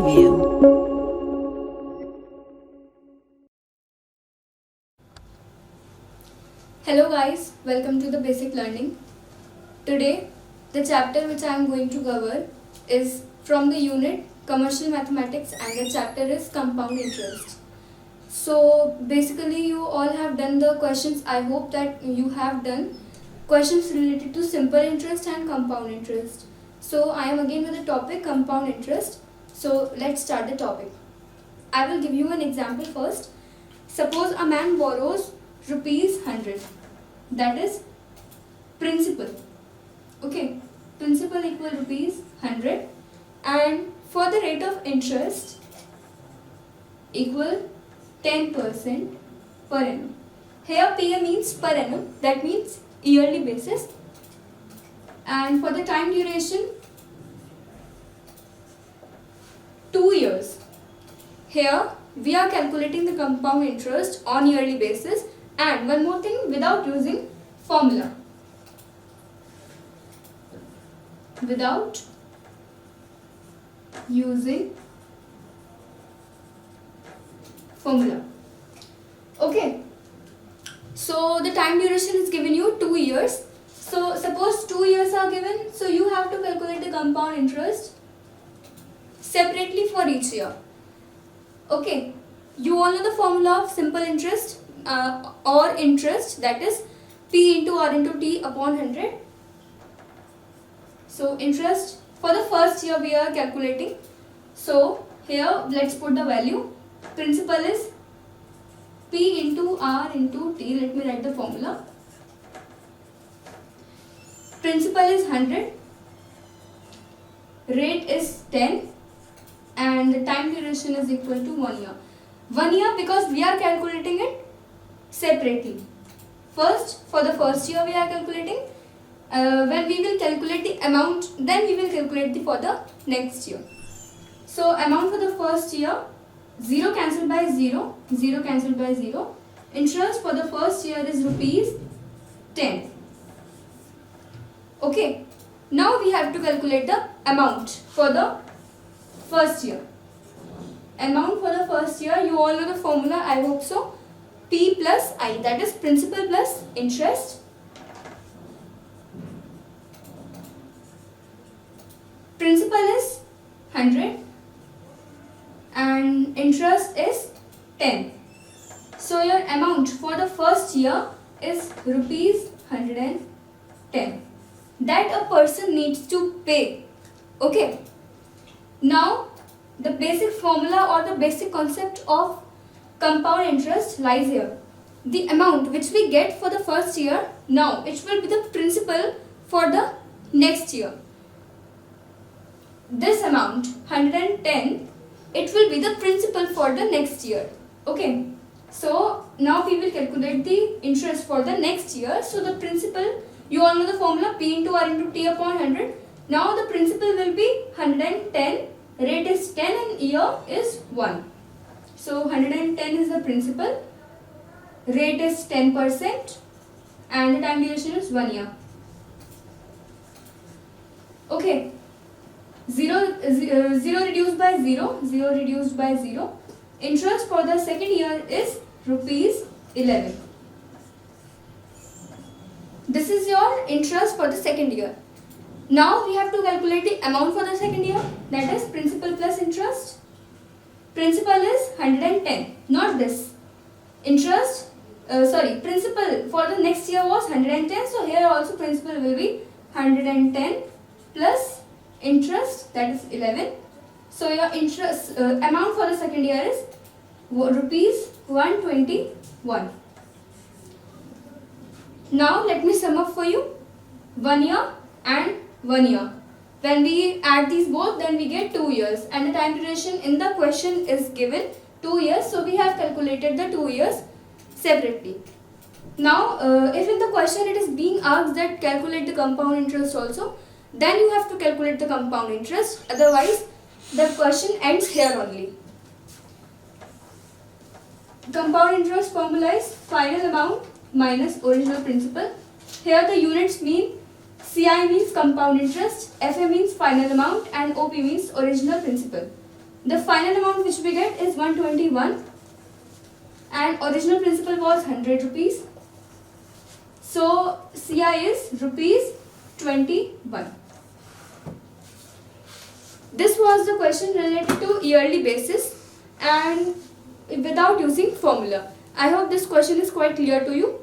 Preview. Hello guys, welcome to the basic learning. Today the chapter which I am going to cover is from the unit commercial mathematics and the chapter is compound interest. So basically you all have done the questions. I hope that you have done questions related to simple interest and compound interest. So I am again with the topic compound interest. So let's start the topic. I will give you an example first. Suppose a man borrows rupees 100, that is principal. Okay, principal equal rupees 100 and for the rate of interest equal 10% per annum. Here PA means per annum, that means yearly basis, and for the time duration 2 years. Here we are calculating the compound interest on yearly basis, and one more thing, without using formula. Without using formula. Okay. So the time duration is given you 2 years. So suppose 2 years are given, so you have to calculate the compound interest separately for each year. Okay, you all know the formula of simple interest or interest, that is P into R into T upon 100. So interest for the first year we are calculating. So here let's put the value. Principal is P into R into T. Let me write the formula. Principal is 100. Rate is 10. And the time duration is equal to 1 year. 1 year because we are calculating it separately. First, for the first year we are calculating. When we will calculate the amount, then we will calculate for the next year. So amount for the first year, 0 cancelled by 0, 0 cancelled by 0. Interest for the first year is rupees 10. Okay. Now we have to calculate the amount for the first year. Amount for the first year, you all know the formula, I hope so. P plus I, that is principal plus interest. Principal is 100 and interest is 10. So your amount for the first year is rupees 110 that a person needs to pay. Okay. Now the basic formula or the basic concept of compound interest lies here. The amount which we get for the first year, now it will be the principal for the next year. This amount 110, it will be the principal for the next year. Okay. So now we will calculate the interest for the next year. So the principal, you all know the formula P into R into T upon 100. Now the principal will be 110. Rate is 10 and year is 1. So 110 is the principal, rate is 10% and the time duration is 1 year. Okay, 0 reduced by 0, 0 reduced by 0. Interest for the second year is rupees 11. This is your interest for the second year. Now we have to calculate the amount for the second year, that is principal plus interest. Principal is 110, not this. Interest, principal for the next year was 110, so here also principal will be 110 plus interest, that is 11. So your interest amount for the second year is rupees 121. Now let me sum up for you 1 year and 1 year. When we add these both, then we get 2 years, and the time duration in the question is given 2 years, so we have calculated the 2 years separately. Now if in the question it is being asked that calculate the compound interest also, then you have to calculate the compound interest, otherwise the question ends here only. Compound interest formula is final amount minus original principal. Here the units mean CI means compound interest, FA means final amount and OP means original principal. The final amount which we get is 121 and original principal was 100 rupees. So CI is rupees 21. This was the question related to yearly basis and without using formula. I hope this question is quite clear to you.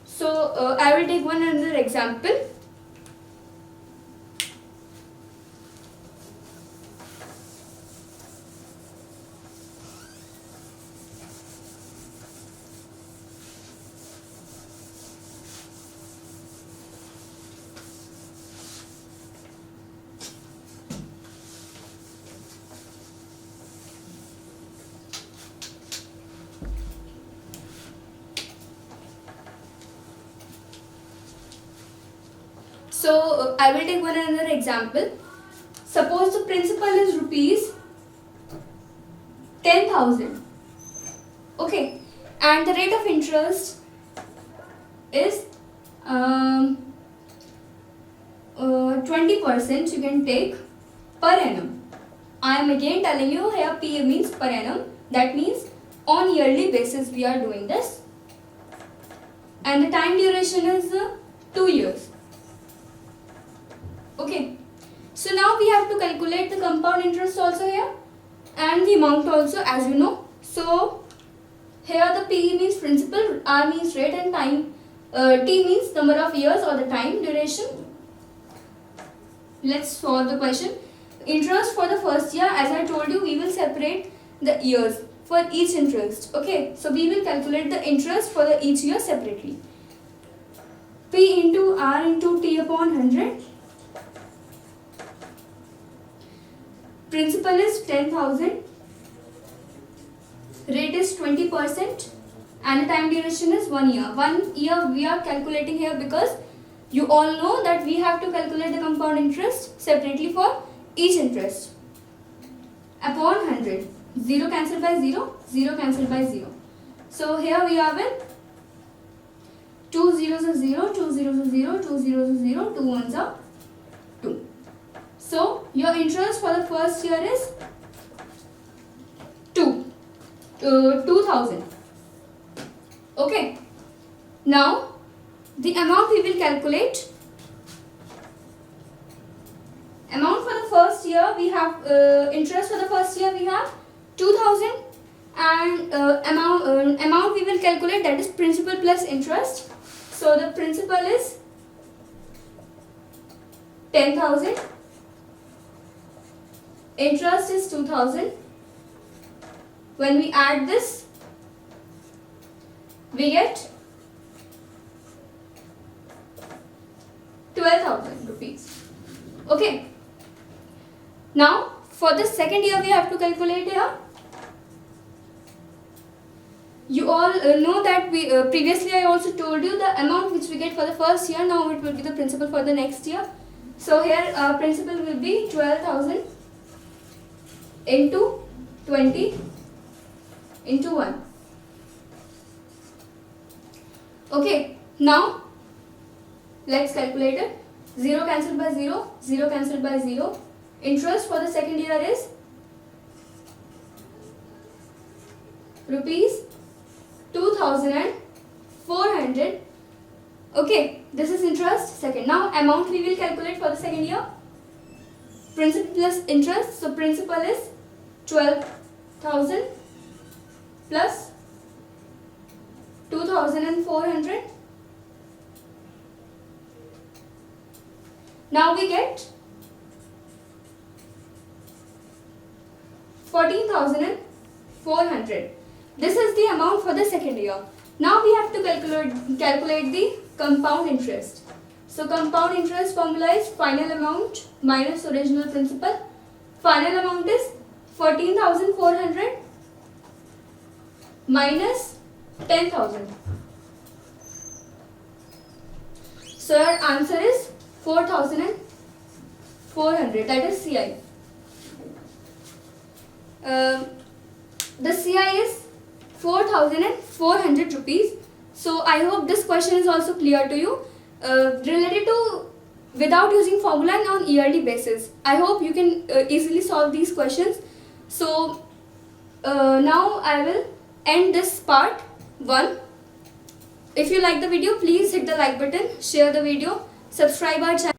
So I will take one another example. So I will take one another example. Suppose the principal is rupees 10,000. Okay, and the rate of interest is 20% you can take per annum. I am again telling you here P means per annum. That means on yearly basis we are doing this. And the time duration is 2 years. Okay, so now we have to calculate the compound interest also here and the amount also, as you know. So here the P means principal, R means rate and time, T means number of years or the time duration. Let's solve the question. Interest for the first year, as I told you, we will separate the years for each interest. Okay, so we will calculate the interest for the each year separately. P into R into T upon 100. Principal is 10,000, rate is 20% and the time duration is 1 year. 1 year we are calculating here because you all know that we have to calculate the compound interest separately for each interest. Upon 100, 0 cancelled by 0, 0 cancelled by 0. So here we are with 2 zeros are 0, 2 zeros are 0, 2 zeros are 0, 2 ones are 2. So your interest for the first year is 2,000. Okay. Now the amount we will calculate. Amount for the first year we have interest for the first year we have 2,000 and amount we will calculate, that is principal plus interest. So the principal is 10,000. Interest is 2,000. When we add this, we get 12,000 rupees. Okay. Now, for the second year, we have to calculate here. You all know that we previously I also told you the amount which we get for the first year. Now it will be the principal for the next year. So here principal will be 12,000 into 20 into 1. Okay, now let's calculate it. 0 cancelled by 0, 0 cancelled by 0. Interest for the second year is rupees 2,400. Okay, this is interest second. Now amount we will calculate for the second year. Principal plus interest. So principal is 12,000 plus 2,400. Now we get 14,400. This is the amount for the second year. Now we have to calculate the compound interest. So compound interest formula is final amount minus original principal. Final amount is 14,400 minus 10,000. So our answer is 4,400, that is CI. The CI is 4,400 rupees. So I hope this question is also clear to you. Related to without using formula and on yearly basis. I hope you can easily solve these questions. So now I will end this part 1. If you like the video, please hit the like button, share the video, subscribe our channel.